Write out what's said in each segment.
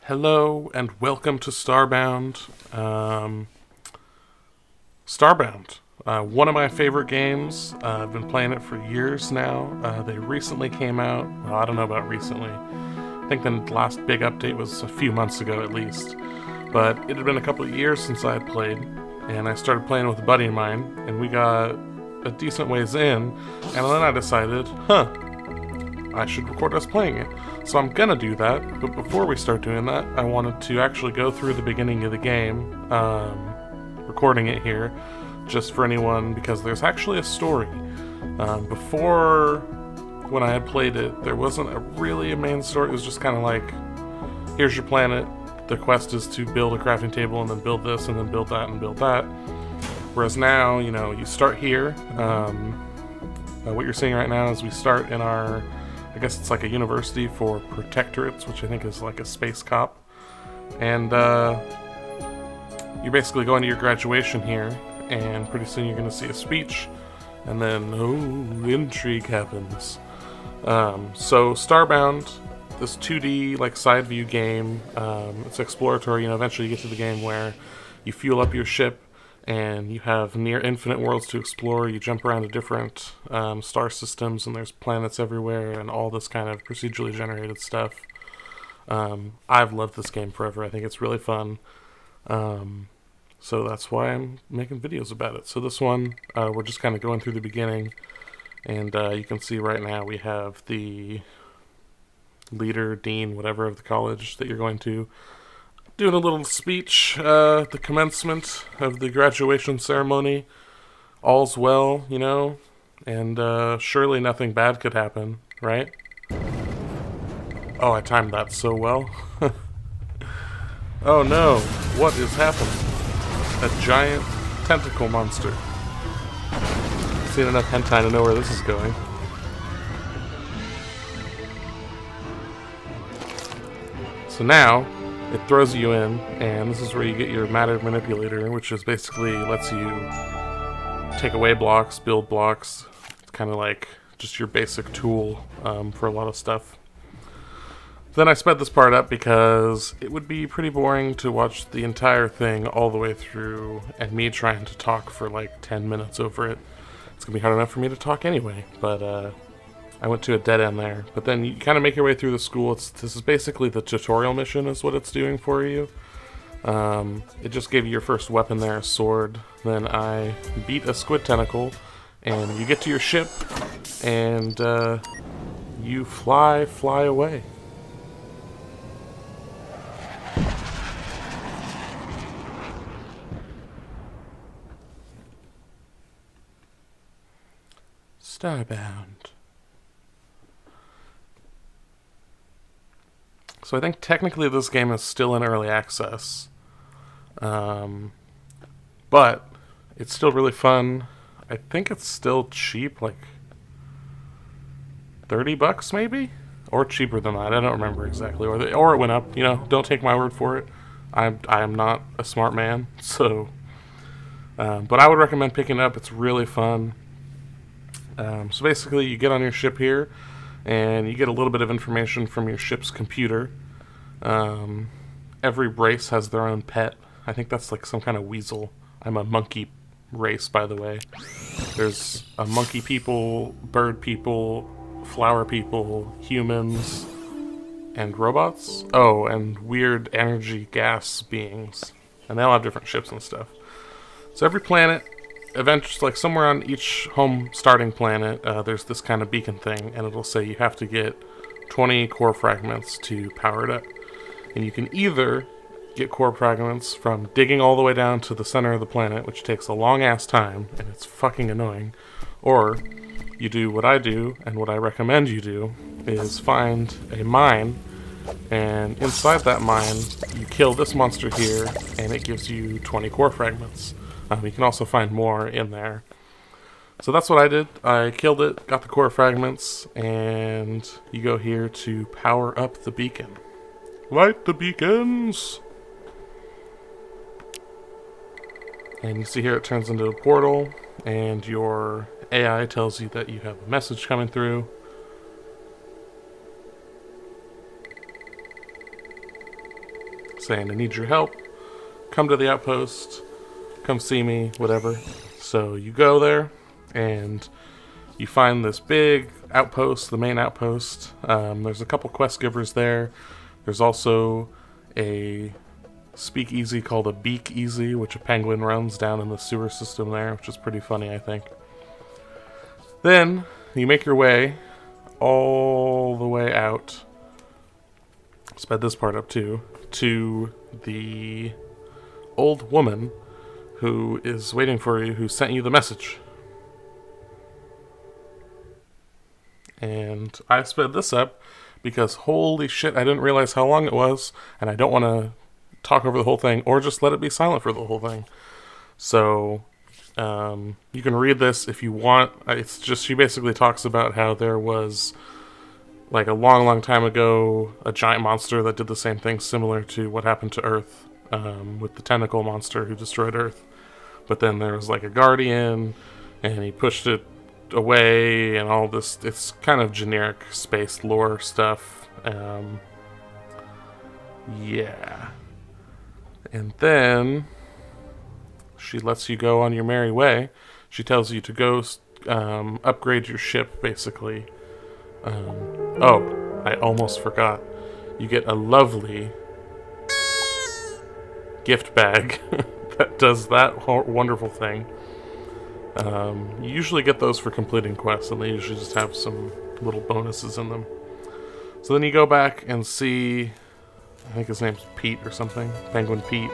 Hello and welcome to Starbound. Starbound, one of my favorite games. I've been playing it for years now. They recently came out. Well, I don't know about recently. I think the last big update was a few months ago at least. But it had been a couple of years since I had played, and I started playing with a buddy of mine, and we got a decent ways in, and then I decided, I should record us playing it. So I'm gonna do that, but before we start doing that, I wanted to actually go through the beginning of the game, recording it here, just for anyone, because there's actually a story. Before, when I had played it, there wasn't really a main story. It was just kind of like, here's your planet, the quest is to build a crafting table, and then build this, and then build that, and build that. Whereas now, you start here. What you're seeing right now is we start in our, I guess it's like a university for protectorates, which I think is like a space cop. And you're basically going to your graduation here, and pretty soon you're going to see a speech, and then, intrigue happens. So Starbound, this 2D like side view game, it's exploratory. Eventually you get to the game where you fuel up your ship, and you have near infinite worlds to explore. You jump around to different star systems, and there's planets everywhere, and all this kind of procedurally generated stuff. I've loved this game forever. I think it's really fun. So that's why I'm making videos about it. So this one, we're just kind of going through the beginning, and you can see right now we have the leader, dean, whatever of the college that you're going to, doing a little speech, the commencement of the graduation ceremony. All's well, and surely nothing bad could happen, right? Oh, I timed that so well. Oh no, what is happening? A giant tentacle monster. I've seen enough hentai to know where this is going. So now, it throws you in, and this is where you get your matter manipulator, which is basically lets you take away blocks, build blocks. It's kind of like just your basic tool for a lot of stuff. Then I sped this part up because it would be pretty boring to watch the entire thing all the way through and me trying to talk for like 10 minutes over it. It's going to be hard enough for me to talk anyway, but I went to a dead end there. But then you kind of make your way through the school. This is basically the tutorial mission is what it's doing for you. It just gave you your first weapon there, a sword. Then I beat a squid tentacle, and you get to your ship, and you fly away. Starbound. So I think technically this game is still in early access, but it's still really fun. I think it's still cheap, like $30 maybe, or cheaper than that. I don't remember exactly, or it went up. Don't take my word for it. I am not a smart man, so. But I would recommend picking it up. It's really fun. So basically, you get on your ship here, and you get a little bit of information from your ship's computer. Every race has their own pet. I think that's like some kind of weasel. I'm a monkey race, by the way. There's a monkey people, bird people, flower people, humans, and robots. Oh, and weird energy gas beings. And they all have different ships and stuff. So every planet, eventually, like somewhere on each home starting planet, there's this kind of beacon thing, and it'll say you have to get 20 core fragments to power it up. And you can either get core fragments from digging all the way down to the center of the planet, which takes a long ass time, and it's fucking annoying, or you do what I do, and what I recommend you do, is find a mine, and inside that mine, you kill this monster here, and it gives you 20 core fragments. You can also find more in there. So that's what I did. I killed it, got the core fragments, and you go here to power up the beacon. Light the beacons! And you see here it turns into a portal, and your AI tells you that you have a message coming through. saying, I need your help. Come to the outpost. Come see me, whatever. So you go there, and you find this big outpost, the main outpost. There's a couple quest givers there. There's also a speakeasy called a Beak Easy, which a penguin runs down in the sewer system there, which is pretty funny, I think. Then you make your way all the way out. Sped this part up too, to the old woman who is waiting for you, who sent you the message. And I sped this up because holy shit, I didn't realize how long it was, and I don't want to talk over the whole thing, or just let it be silent for the whole thing. So you can read this if you want. It's just, she basically talks about how there was, like, a long time ago, a giant monster that did the same thing, similar to what happened to Earth, with the tentacle monster who destroyed Earth. But then there was like a guardian, and he pushed it away, and all this. It's kind of generic space lore stuff. Yeah. And then she lets you go on your merry way. She tells you to go upgrade your ship, basically. Oh, I almost forgot. You get a lovely gift bag that does that wonderful thing. You usually get those for completing quests, and they usually just have some little bonuses in them. So then you go back and see, I think his name's Pete or something, Penguin Pete,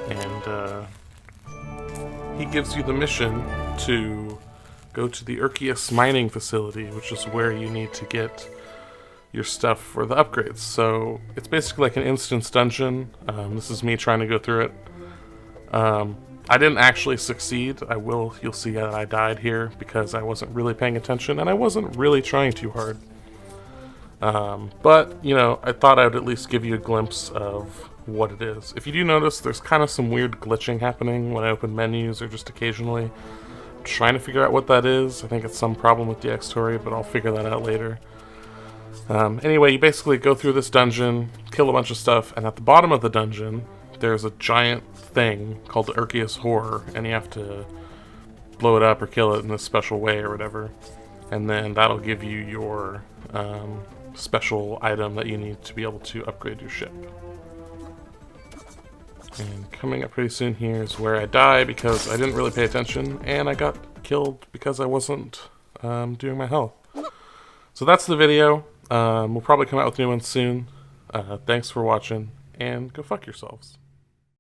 and he gives you the mission to go to the Urkius mining facility, which is where you need to get your stuff for the upgrades. So it's basically like an instance dungeon. This is me trying to go through it. I didn't actually succeed. You'll see that I died here because I wasn't really paying attention and I wasn't really trying too hard. But, you know, I thought I would at least give you a glimpse of what it is. If you do notice, there's kind of some weird glitching happening when I open menus or just occasionally. I'm trying to figure out what that is. I think it's some problem with the X-Story, but I'll figure that out later. Anyway, you basically go through this dungeon, kill a bunch of stuff, and at the bottom of the dungeon, there's a giant thing called the Urkius Horror, and you have to blow it up or kill it in a special way or whatever. And then that'll give you your special item that you need to be able to upgrade your ship. And coming up pretty soon here is where I die because I didn't really pay attention, and I got killed because I wasn't doing my health. So that's the video. We'll probably come out with new ones soon. Thanks for watching, and go fuck yourselves.